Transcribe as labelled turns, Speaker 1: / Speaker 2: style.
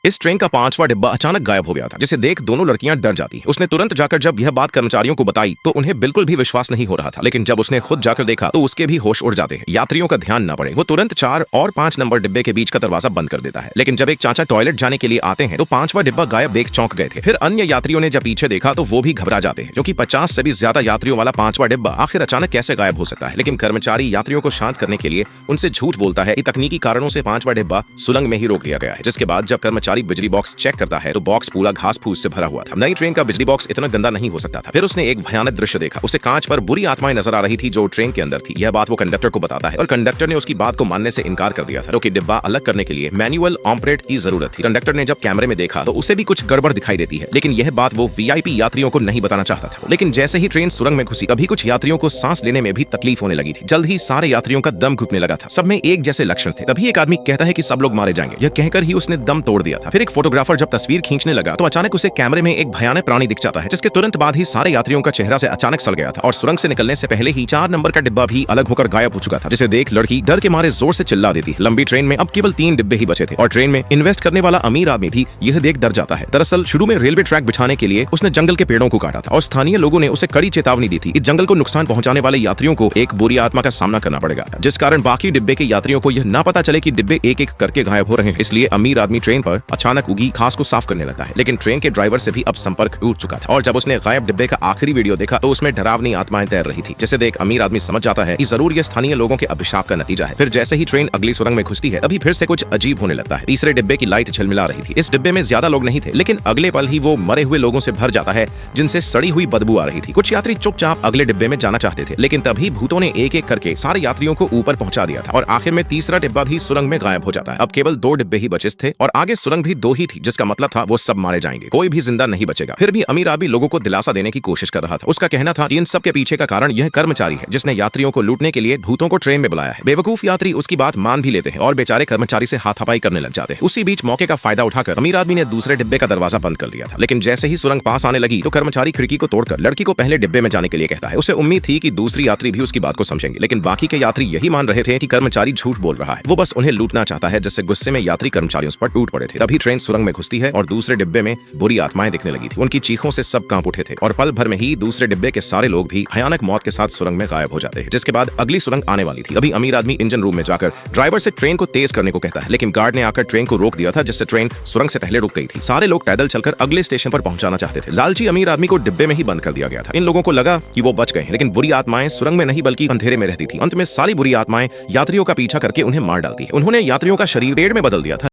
Speaker 1: इस ट्रेन का 5वां डिब्बा अचानक गायब हो गया था, जिसे देख दोनों लड़कियां डर जाती हैं। उसने तुरंत जाकर जब यह बात कर्मचारियों को बताई तो उन्हें बिल्कुल भी विश्वास नहीं हो रहा था, लेकिन जब उसने खुद जाकर देखा तो उसके भी होश उड़ जाते हैं। यात्रियों का ध्यान न पड़े, वो तुरंत 4 और 5 नंबर डिब्बे के बीच का दरवाजा बंद कर देता है। लेकिन जब एक चाचा टॉयलेट जाने के लिए आते हैं तो 5वां डिब्बा गायब देख चौंक गए थे। फिर अन्य यात्रियों ने जब पीछे देखा तो वो भी घबरा जाते हैं, क्योंकि 50 से भी ज्यादा यात्रियों वाला 5वां डिब्बा आखिर अचानक कैसे गायब हो सकता है। लेकिन कर्मचारी यात्रियों को शांत करने के लिए उनसे झूठ बोलता है कि तकनीकी कारणों से 5वां डिब्बा सुरंग में ही रोक दिया गया है। जिसके बाद जब कर्मचारी बिजली बॉक्स चेक करता है तो बॉक्स पूरा घास फूस से भरा हुआ था। नई ट्रेन का बिजली बॉक्स इतना गंदा नहीं हो सकता था। फिर उसने एक भयानक दृश्य देखा। उसे कांच पर बुरी आत्माएं नजर आ रही थी जो ट्रेन के अंदर थी। यह बात वो कंडक्टर को बताता है और कंडक्टर ने उसकी बात को मानने से इनकार कर दिया था, क्योंकि डिब्बा अलग करने के लिए मैनुअल ऑपरेट की जरूरत थी। कंडक्टर ने जब कैमरे में देखा तो उसे भी कुछ गड़बड़ दिखाई देती है, लेकिन यह बात वो वीआईपी यात्रियों को नहीं बताना चाहता था। लेकिन जैसे ही ट्रेन सुरंग में घुसी, अभी कुछ यात्रियों को सांस लेने में भी तकलीफ होने लगी थी। जल्द ही सारे यात्रियों का दम घुटने लगा था। सब में एक जैसे लक्षण थे। तभी एक आदमी कहता है कि सब लोग मारे जाएंगे। यह कहकर ही उसने दम तोड़ दिया था। फिर एक फोटोग्राफर जब तस्वीर खींचने लगा तो अचानक उसे कैमरे में एक भयानक प्राणी दिख जाता है, जिसके तुरंत बाद ही सारे यात्रियों का चेहरा से अचानक सड़ गया था और सुरंग से निकलने से पहले ही 4 नंबर का डिब्बा भी अलग होकर गायब हो चुका था, जिसे देख लड़की डर के मारे जोर से चिल्ला देती। लंबी ट्रेन में अब केवल 3 डिब्बे ही बचे थे और ट्रेन में इन्वेस्ट करने वाला अमीर आदमी भी यह देख डर जाता है। दरअसल शुरू में रेलवे ट्रैक बिछाने के लिए उसने जंगल के पेड़ों को काटा था और स्थानीय लोगों ने उसे कड़ी चेतावनी दी थी। इस जंगल को नुकसान पहुंचाने वाले यात्रियों को एक बुरी आत्मा का सामना करना पड़ेगा, जिस कारण बाकी डिब्बे के यात्रियों को यह ना पता चले कि डिब्बे एक एक करके गायब हो रहे हैं। इसलिए अमीर आदमी ट्रेन पर अचानक उगी घास को साफ करने लगता है, लेकिन ट्रेन के ड्राइवर से भी अब संपर्क टूट चुका था। और जब उसने गायब डिब्बे का आखिरी वीडियो देखा तो उसमें डरावनी आत्माएं तैर रही थी, जिसे देख अमीर आदमी समझ जाता है कि जरूर यह स्थानीय लोगों के अभिशाप का नतीजा है। फिर जैसे ही ट्रेन अगली सुरंग में घुसती है तभी फिर से कुछ अजीब होने लगता है। तीसरे डिब्बे की लाइट झिलमिला रही थी। इस डिब्बे में ज्यादा लोग नहीं थे, लेकिन अगले पल ही वो मरे हुए लोगों से भर जाता है, जिनसे सड़ी हुई बदबू आ रही थी। कुछ यात्री चुपचाप अगले डिब्बे में जाना चाहते थे, लेकिन तभी भूतों ने एक एक करके सारे यात्रियों को ऊपर पहुंचा दिया था और आखिर में तीसरा डिब्बा भी सुरंग में गायब हो जाता है। अब केवल 2 डिब्बे ही बचे थे और आगे सुरंग भी 2 ही थी, जिसका मतलब था वो सब मारे जाएंगे, कोई भी जिंदा नहीं बचेगा। फिर भी अमीर आदमी लोगों को दिलासा देने की कोशिश कर रहा था। उसका कहना था कि इन सब के पीछे का कारण यह कर्मचारी है, जिसने यात्रियों को लूटने के लिए भूतों को ट्रेन में बुलाया है। बेवकूफ यात्री उसकी बात मान भी लेते हैं और बेचारे कर्मचारी से हाथापाई करने लग जाते हैं। उसी बीच मौके का फायदा उठाकर अमीर आदमी ने दूसरे डिब्बे का दरवाजा बंद कर लिया था। लेकिन जैसे ही सुरंग पास आने लगी तो कर्मचारी खिड़की को तोड़कर लड़की को पहले डिब्बे में जाने के लिए कहता है। उसे उम्मीद थी कि दूसरी यात्री भी उसकी बात को समझेंगे, लेकिन बाकी के यात्री यही मान रहे थे कि कर्मचारी झूठ बोल रहा है, वो बस उन्हें लूटना चाहता है। जिससे गुस्से में यात्री कर्मचारियों पर टूट पड़े थे। तभी ट्रेन सुरंग में घुसती है और दूसरे डिब्बे में बुरी आत्माएं दिखने लगी थी। उनकी चीखों से सब कांप उठे थे और पल भर में ही दूसरे डिब्बे के सारे लोग भी भयानक मौत के साथ सुरंग में गायब हो जाते हैं। जिसके बाद अगली सुरंग आने वाली थी। अभी अमीर आदमी इंजन रूम में जाकर ड्राइवर से ट्रेन को तेज करने को कहता है, लेकिन गार्ड ने आकर ट्रेन को रोक दिया था, जिससे ट्रेन सुरंग से पहले रुक गई थी। सारे लोग पैदल चलकर अगले स्टेशन पर पहुंचाना चाहते थे। लालची अमीर आदमी को डिब्बे में ही बंद कर दिया गया था। इन लोगों को लगा कि वो बच गए हैं, लेकिन बुरी आत्माएं सुरंग में नहीं बल्कि अंधेरे में रहती थी। अंत में सारी बुरी आत्माएं यात्रियों का पीछा करके उन्हें मार डालती है। उन्होंने यात्रियों का शरीर पेड़ में बदल दिया था।